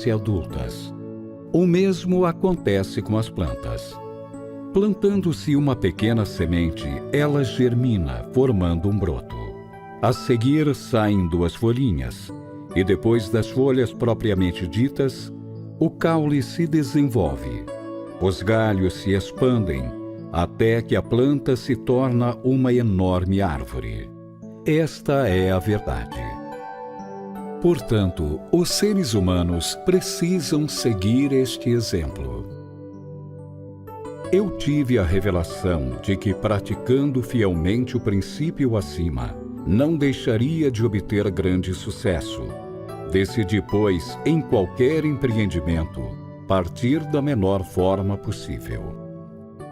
tornam-se adultas. O mesmo acontece com as plantas. Plantando-se uma pequena semente, ela germina, formando um broto. A seguir saem 2 folhinhas, e depois das folhas propriamente ditas, o caule se desenvolve. Os galhos se expandem, até que a planta se torna uma enorme árvore. Esta é a verdade. Portanto, os seres humanos precisam seguir este exemplo. Eu tive a revelação de que, praticando fielmente o princípio acima, não deixaria de obter grande sucesso. Decidi, pois, em qualquer empreendimento, partir da menor forma possível.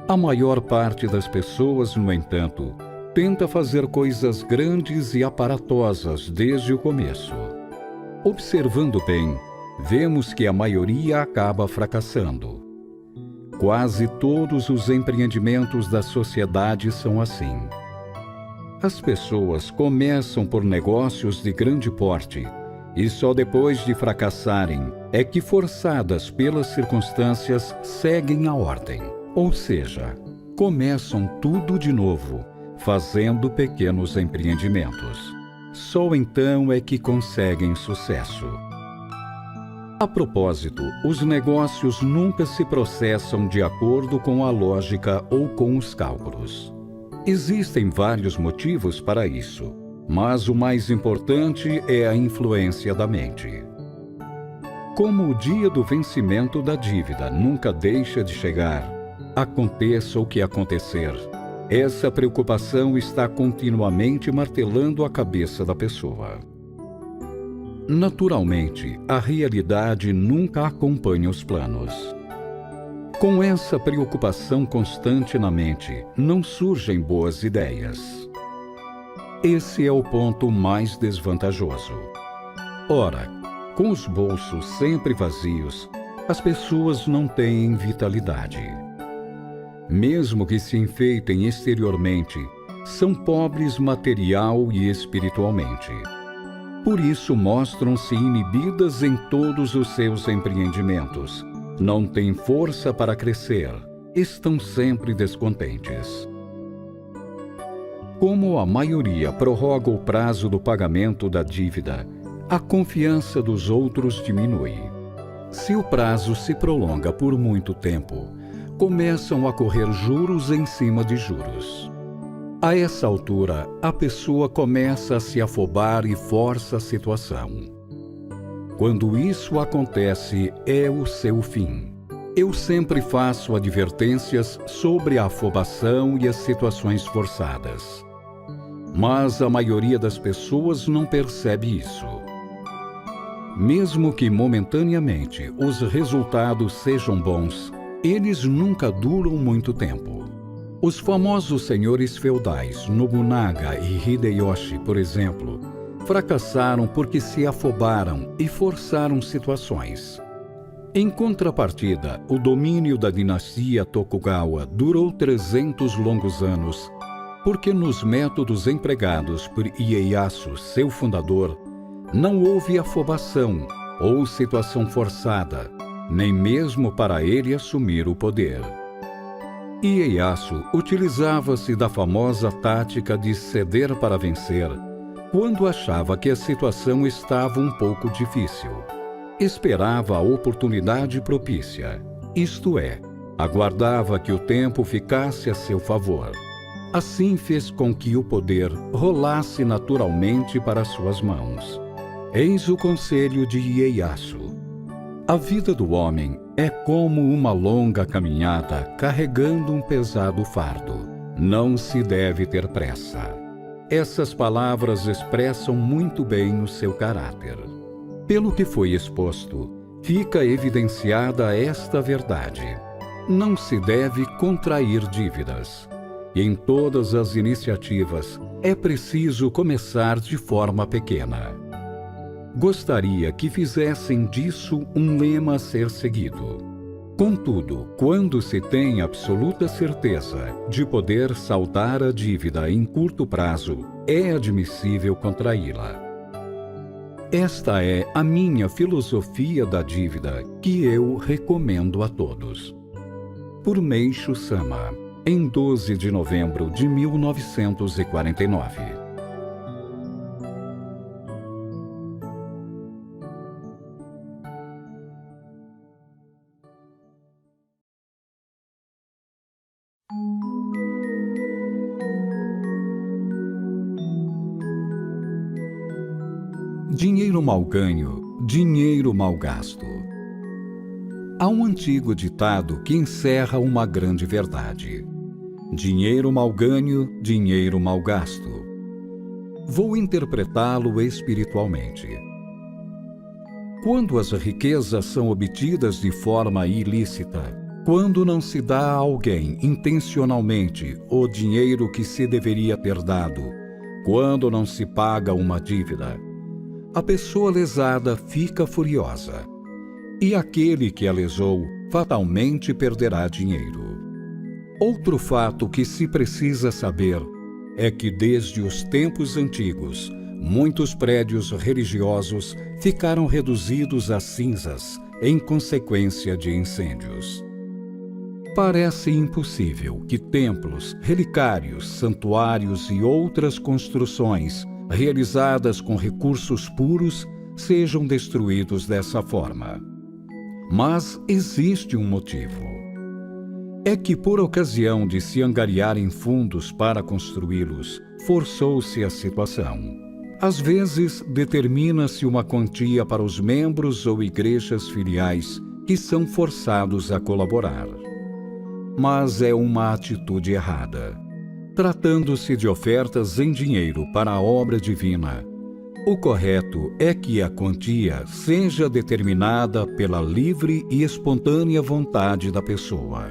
A maior parte das pessoas, no entanto, tenta fazer coisas grandes e aparatosas desde o começo. Observando bem, vemos que a maioria acaba fracassando. Quase todos os empreendimentos da sociedade são assim. As pessoas começam por negócios de grande porte e só depois de fracassarem é que, forçadas pelas circunstâncias, seguem a ordem. Ou seja, começam tudo de novo, fazendo pequenos empreendimentos. Só então é que conseguem sucesso. A propósito, os negócios nunca se processam de acordo com a lógica ou com os cálculos. Existem vários motivos para isso, mas o mais importante é a influência da mente. Como o dia do vencimento da dívida nunca deixa de chegar, aconteça o que acontecer, essa preocupação está continuamente martelando a cabeça da pessoa. Naturalmente, a realidade nunca acompanha os planos. Com essa preocupação constante na mente, não surgem boas ideias. Esse é o ponto mais desvantajoso. Ora, com os bolsos sempre vazios, as pessoas não têm vitalidade. Mesmo que se enfeitem exteriormente, são pobres material e espiritualmente. Por isso mostram-se inibidas em todos os seus empreendimentos. Não têm força para crescer, estão sempre descontentes. Como a maioria prorroga o prazo do pagamento da dívida, a confiança dos outros diminui. Se o prazo se prolonga por muito tempo, começam a correr juros em cima de juros. A essa altura, a pessoa começa a se afobar e força a situação. Quando isso acontece, é o seu fim. Eu sempre faço advertências sobre a afobação e as situações forçadas. Mas a maioria das pessoas não percebe isso. Mesmo que momentaneamente os resultados sejam bons, eles nunca duram muito tempo. Os famosos senhores feudais Nobunaga e Hideyoshi, por exemplo, fracassaram porque se afobaram e forçaram situações. Em contrapartida, o domínio da dinastia Tokugawa durou 300 longos anos, porque nos métodos empregados por Ieyasu, seu fundador, não houve afobação ou situação forçada, nem mesmo para ele assumir o poder. Ieyasu utilizava-se da famosa tática de ceder para vencer quando achava que a situação estava um pouco difícil. Esperava a oportunidade propícia, isto é, aguardava que o tempo ficasse a seu favor. Assim fez com que o poder rolasse naturalmente para suas mãos. Eis o conselho de Ieyasu. A vida do homem é como uma longa caminhada carregando um pesado fardo. Não se deve ter pressa. Essas palavras expressam muito bem o seu caráter. Pelo que foi exposto, fica evidenciada esta verdade. Não se deve contrair dívidas. E em todas as iniciativas, é preciso começar de forma pequena. Gostaria que fizessem disso um lema a ser seguido. Contudo, quando se tem absoluta certeza de poder saldar a dívida em curto prazo, é admissível contraí-la. Esta é a minha filosofia da dívida que eu recomendo a todos. Por Meishu Sama, em 12 de novembro de 1949. Dinheiro mal ganho, dinheiro mal gasto. Há um antigo ditado que encerra uma grande verdade: dinheiro mal ganho, dinheiro mal gasto. Vou interpretá-lo espiritualmente. Quando as riquezas são obtidas de forma ilícita, quando não se dá a alguém intencionalmente o dinheiro que se deveria ter dado, quando não se paga uma dívida, a pessoa lesada fica furiosa. E aquele que a lesou fatalmente perderá dinheiro. Outro fato que se precisa saber é que desde os tempos antigos, muitos prédios religiosos ficaram reduzidos a cinzas em consequência de incêndios. Parece impossível que templos, relicários, santuários e outras construções realizadas com recursos puros sejam destruídos dessa forma. Mas existe um motivo. É que, por ocasião de se angariarem fundos para construí-los, forçou-se a situação. Às vezes, determina-se uma quantia para os membros ou igrejas filiais que são forçados a colaborar. Mas é uma atitude errada. Tratando-se de ofertas em dinheiro para a obra divina, o correto é que a quantia seja determinada pela livre e espontânea vontade da pessoa.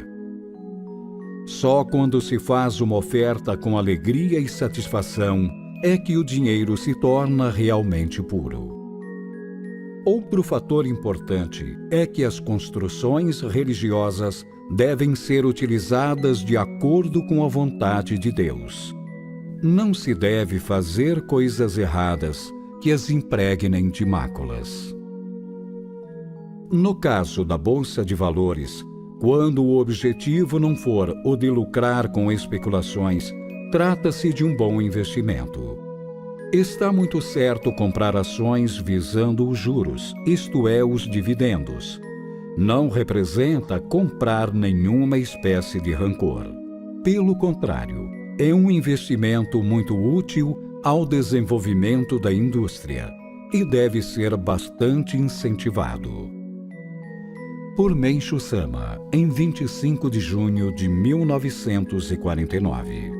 Só quando se faz uma oferta com alegria e satisfação é que o dinheiro se torna realmente puro. Outro fator importante é que as construções religiosas devem ser utilizadas de acordo com a vontade de Deus. Não se deve fazer coisas erradas que as impregnem de máculas. No caso da Bolsa de Valores, quando o objetivo não for o de lucrar com especulações, trata-se de um bom investimento. Está muito certo comprar ações visando os juros, isto é, os dividendos. Não representa comprar nenhuma espécie de rancor. Pelo contrário, é um investimento muito útil ao desenvolvimento da indústria e deve ser bastante incentivado. Por Meishu Sama, em 25 de junho de 1949.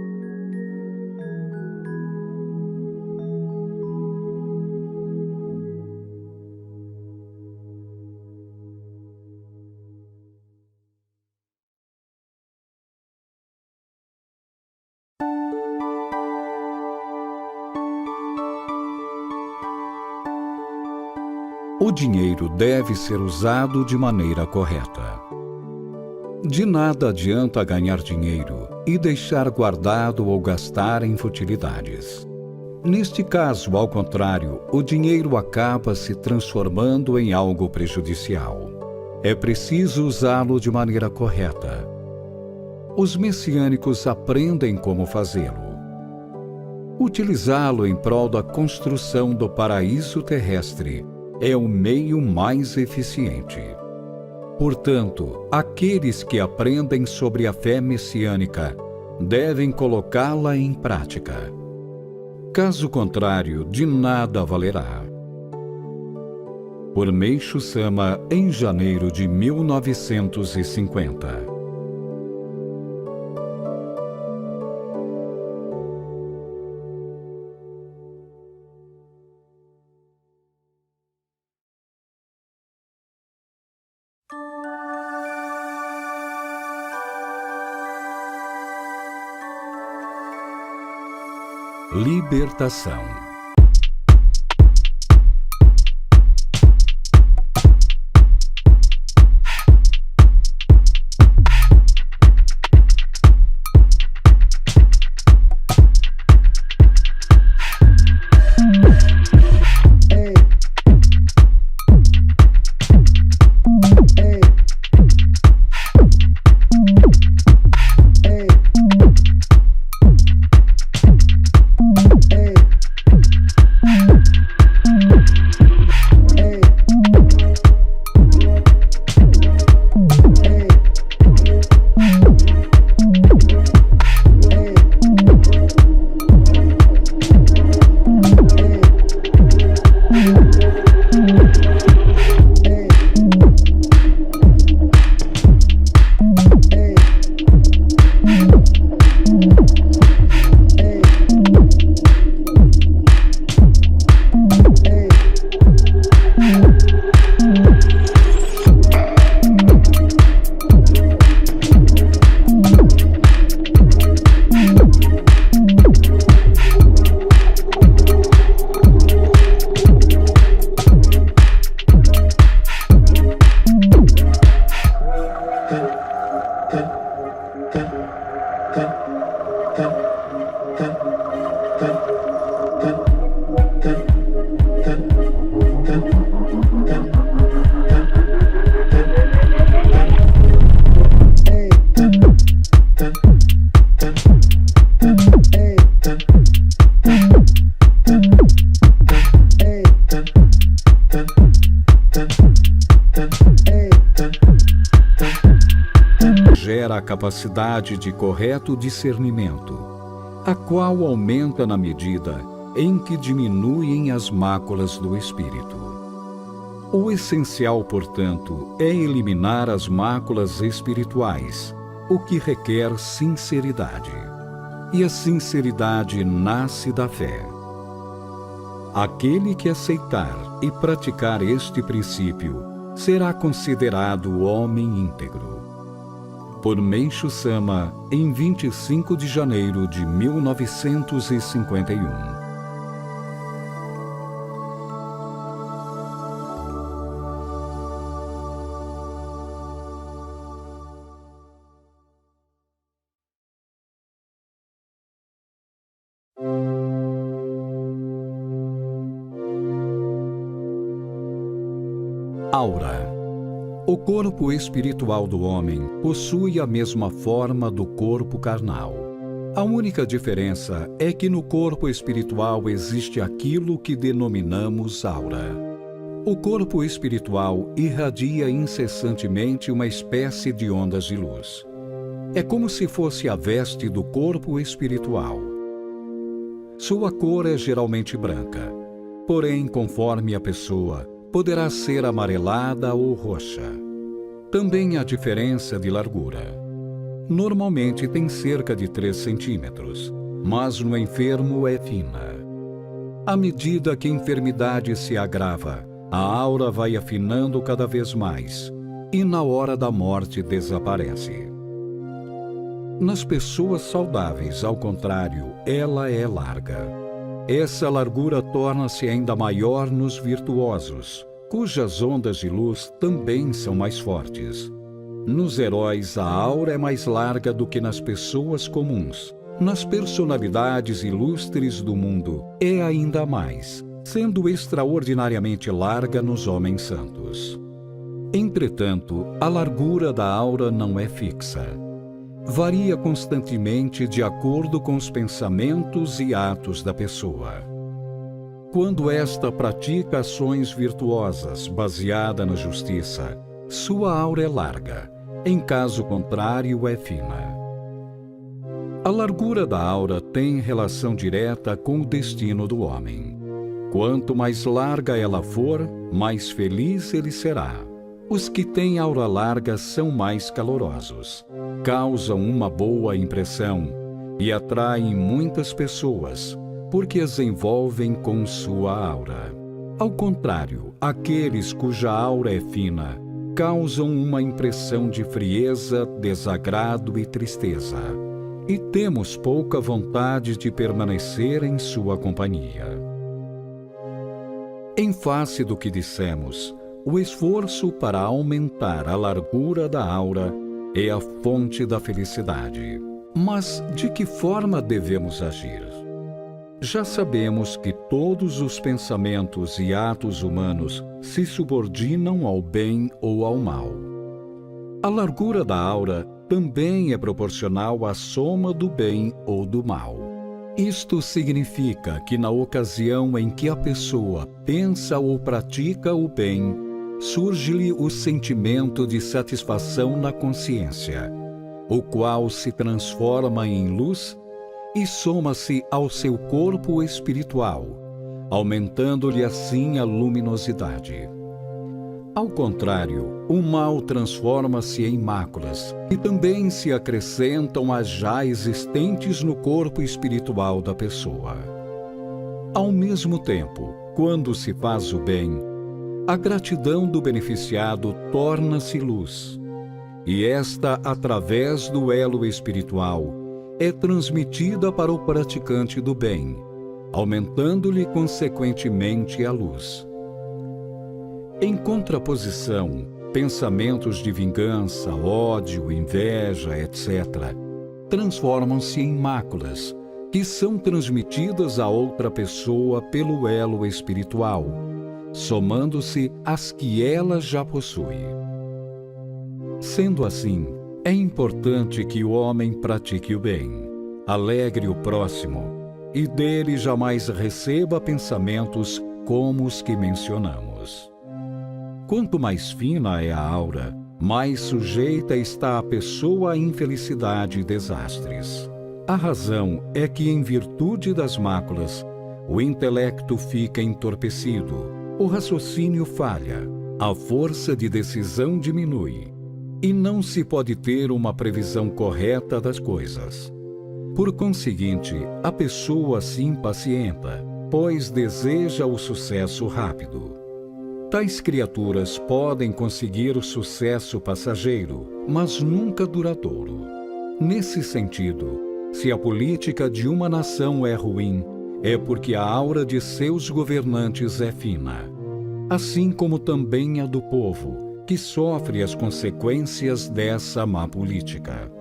O dinheiro deve ser usado de maneira correta. De nada adianta ganhar dinheiro e deixar guardado ou gastar em futilidades. Neste caso, ao contrário, o dinheiro acaba se transformando em algo prejudicial. É preciso usá-lo de maneira correta. Os messiânicos aprendem como fazê-lo. Utilizá-lo em prol da construção do paraíso terrestre é o meio mais eficiente. Portanto, aqueles que aprendem sobre a fé messiânica devem colocá-la em prática. Caso contrário, de nada valerá. Por Meishu Sama, em janeiro de 1950. Libertação. a capacidade de correto discernimento, a qual aumenta na medida em que diminuem as máculas do espírito. O essencial, portanto, é eliminar as máculas espirituais, o que requer sinceridade. E a sinceridade nasce da fé. Aquele que aceitar e praticar este princípio será considerado homem íntegro. Por Meishu Sama, em 25 de janeiro de 1951. Aura. O corpo espiritual do homem possui a mesma forma do corpo carnal. A única diferença é que no corpo espiritual existe aquilo que denominamos aura. O corpo espiritual irradia incessantemente uma espécie de ondas de luz. É como se fosse a veste do corpo espiritual. Sua cor é geralmente branca, porém, conforme a pessoa, poderá ser amarelada ou roxa. Também há diferença de largura. Normalmente tem cerca de 3 centímetros, mas no enfermo é fina. À medida que a enfermidade se agrava, a aura vai afinando cada vez mais e na hora da morte desaparece. Nas pessoas saudáveis, ao contrário, ela é larga. Essa largura torna-se ainda maior nos virtuosos, cujas ondas de luz também são mais fortes. Nos heróis, a aura é mais larga do que nas pessoas comuns. Nas personalidades ilustres do mundo, é ainda mais, sendo extraordinariamente larga nos homens santos. Entretanto, a largura da aura não é fixa. Varia constantemente de acordo com os pensamentos e atos da pessoa. Quando esta pratica ações virtuosas baseada na justiça, sua aura é larga, em caso contrário é fina. A largura da aura tem relação direta com o destino do homem. Quanto mais larga ela for, mais feliz ele será. Os que têm aura larga são mais calorosos, causam uma boa impressão e atraem muitas pessoas, porque as envolvem com sua aura. Ao contrário, aqueles cuja aura é fina, causam uma impressão de frieza, desagrado e tristeza, e temos pouca vontade de permanecer em sua companhia. Em face do que dissemos, o esforço para aumentar a largura da aura é a fonte da felicidade. Mas de que forma devemos agir? Já sabemos que todos os pensamentos e atos humanos se subordinam ao bem ou ao mal. A largura da aura também é proporcional à soma do bem ou do mal. Isto significa que na ocasião em que a pessoa pensa ou pratica o bem, surge-lhe o sentimento de satisfação na consciência, o qual se transforma em luz e soma-se ao seu corpo espiritual, aumentando-lhe assim a luminosidade. Ao contrário, o mal transforma-se em máculas, que também se acrescentam às já existentes no corpo espiritual da pessoa. Ao mesmo tempo, quando se faz o bem, a gratidão do beneficiado torna-se luz, e esta, através do elo espiritual, é transmitida para o praticante do bem, aumentando-lhe consequentemente a luz. Em contraposição, pensamentos de vingança, ódio, inveja, etc., transformam-se em máculas, que são transmitidas a outra pessoa pelo elo espiritual, somando-se às que ela já possui. Sendo assim, é importante que o homem pratique o bem, alegre o próximo e dele jamais receba pensamentos como os que mencionamos. Quanto mais fina é a aura, mais sujeita está a pessoa à infelicidade e desastres. A razão é que, em virtude das máculas, o intelecto fica entorpecido, o raciocínio falha, a força de decisão diminui, e não se pode ter uma previsão correta das coisas. Por conseguinte, a pessoa se impacienta, pois deseja o sucesso rápido. Tais criaturas podem conseguir o sucesso passageiro, mas nunca duradouro. Nesse sentido, se a política de uma nação é ruim, é porque a aura de seus governantes é fina, assim como também a do povo, que sofre as consequências dessa má política.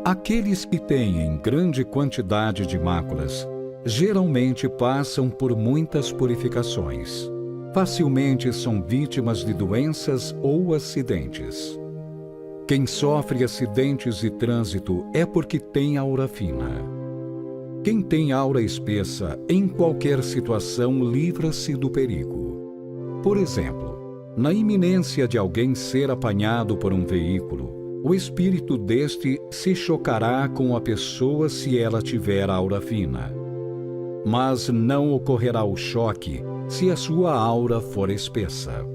Aqueles que têm grande quantidade de máculas geralmente passam por muitas purificações. Facilmente são vítimas de doenças ou acidentes. Quem sofre acidentes de trânsito é porque tem aura fina. Quem tem aura espessa, em qualquer situação, livra-se do perigo. Por exemplo, na iminência de alguém ser apanhado por um veículo, o espírito deste se chocará com a pessoa se ela tiver aura fina. Mas não ocorrerá o choque se a sua aura for espessa.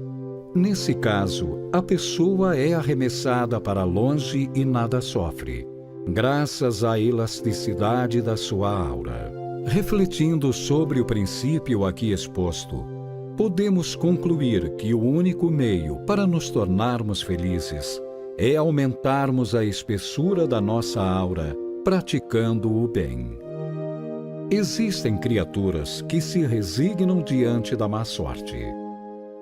Nesse caso, a pessoa é arremessada para longe e nada sofre, graças à elasticidade da sua aura. Refletindo sobre o princípio aqui exposto, podemos concluir que o único meio para nos tornarmos felizes é aumentarmos a espessura da nossa aura, praticando o bem. Existem criaturas que se resignam diante da má sorte.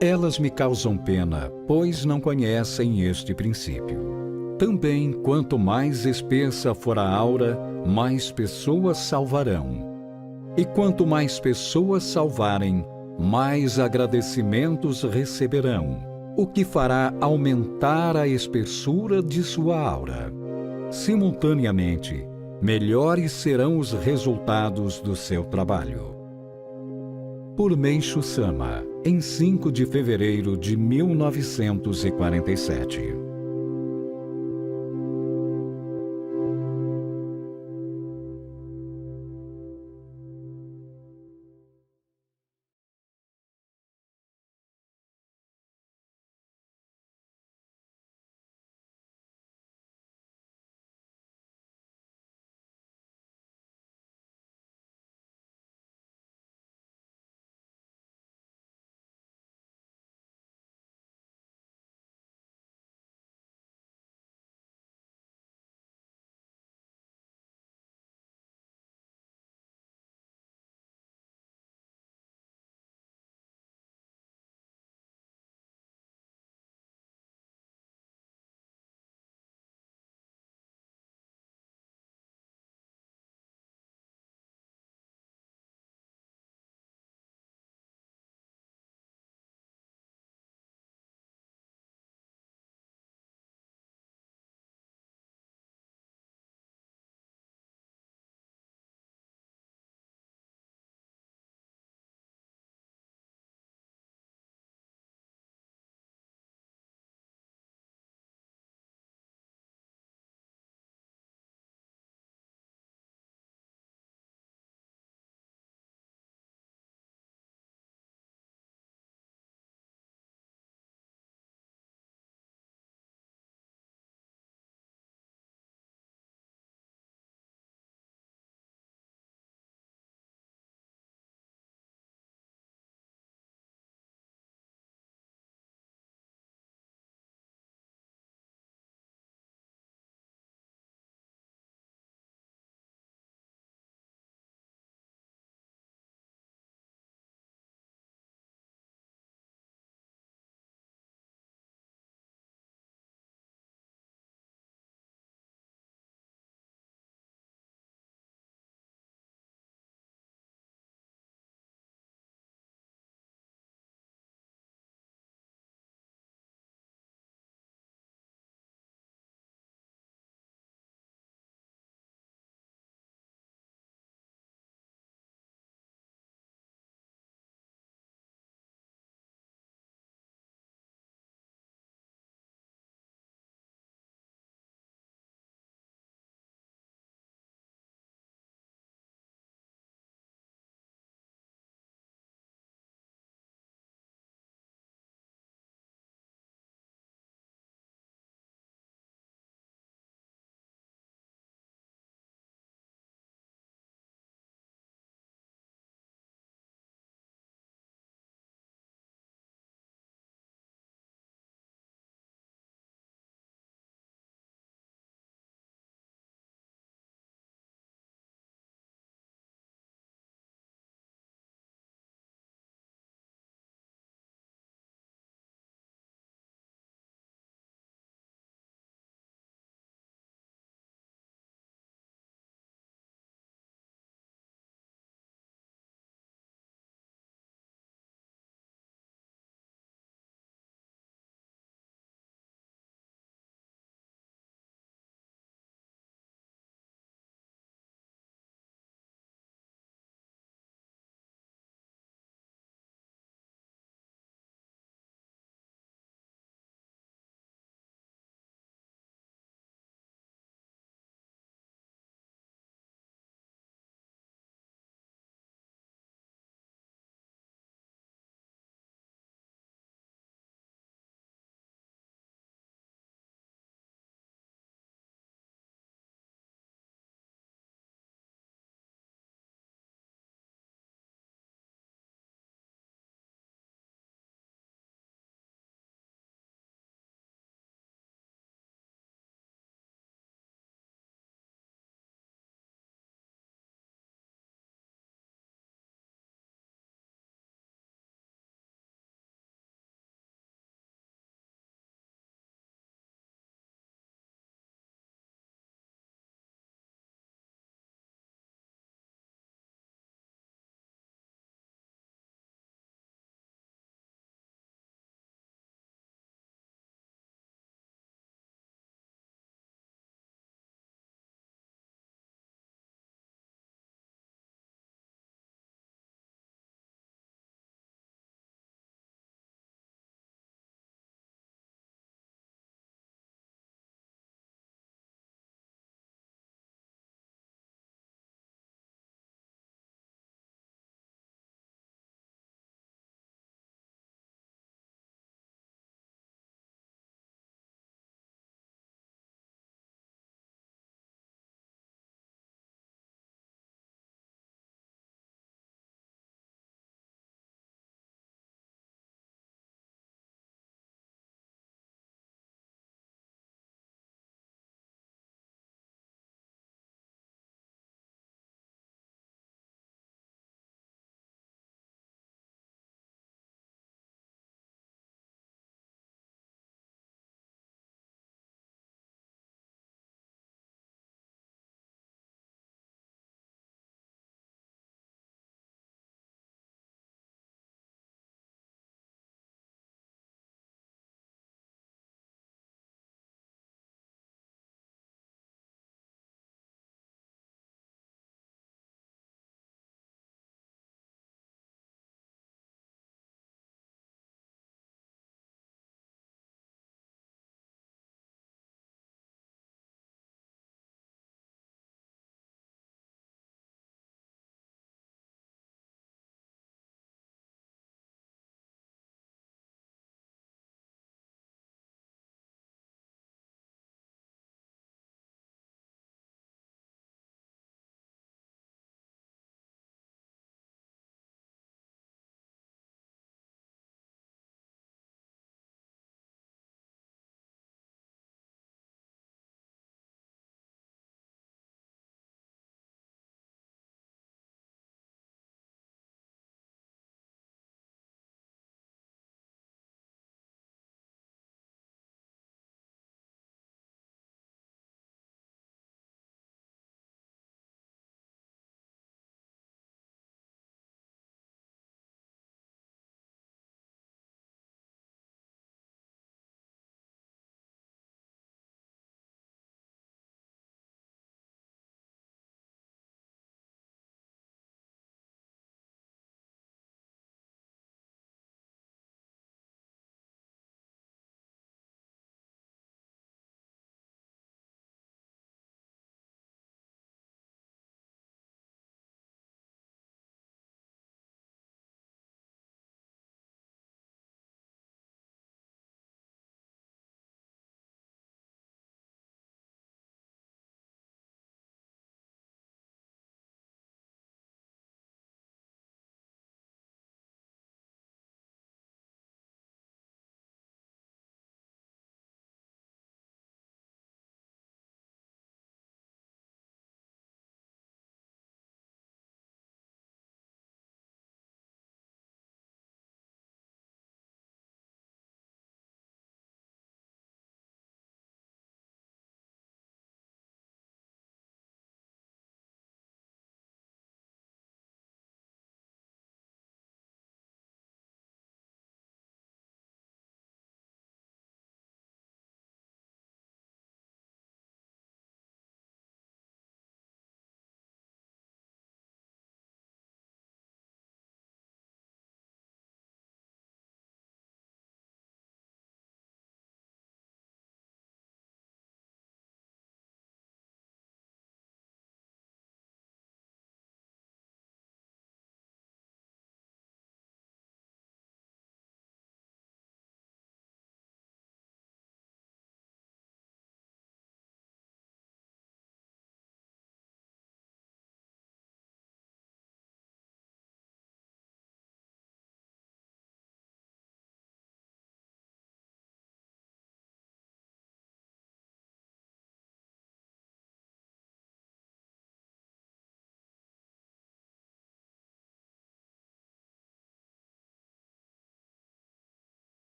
Elas me causam pena, pois não conhecem este princípio. Também, quanto mais espessa for a aura, mais pessoas salvarão. E quanto mais pessoas salvarem, mais agradecimentos receberão, o que fará aumentar a espessura de sua aura. Simultaneamente, melhores serão os resultados do seu trabalho. Por Meishu Sama, em 5 de fevereiro de 1947.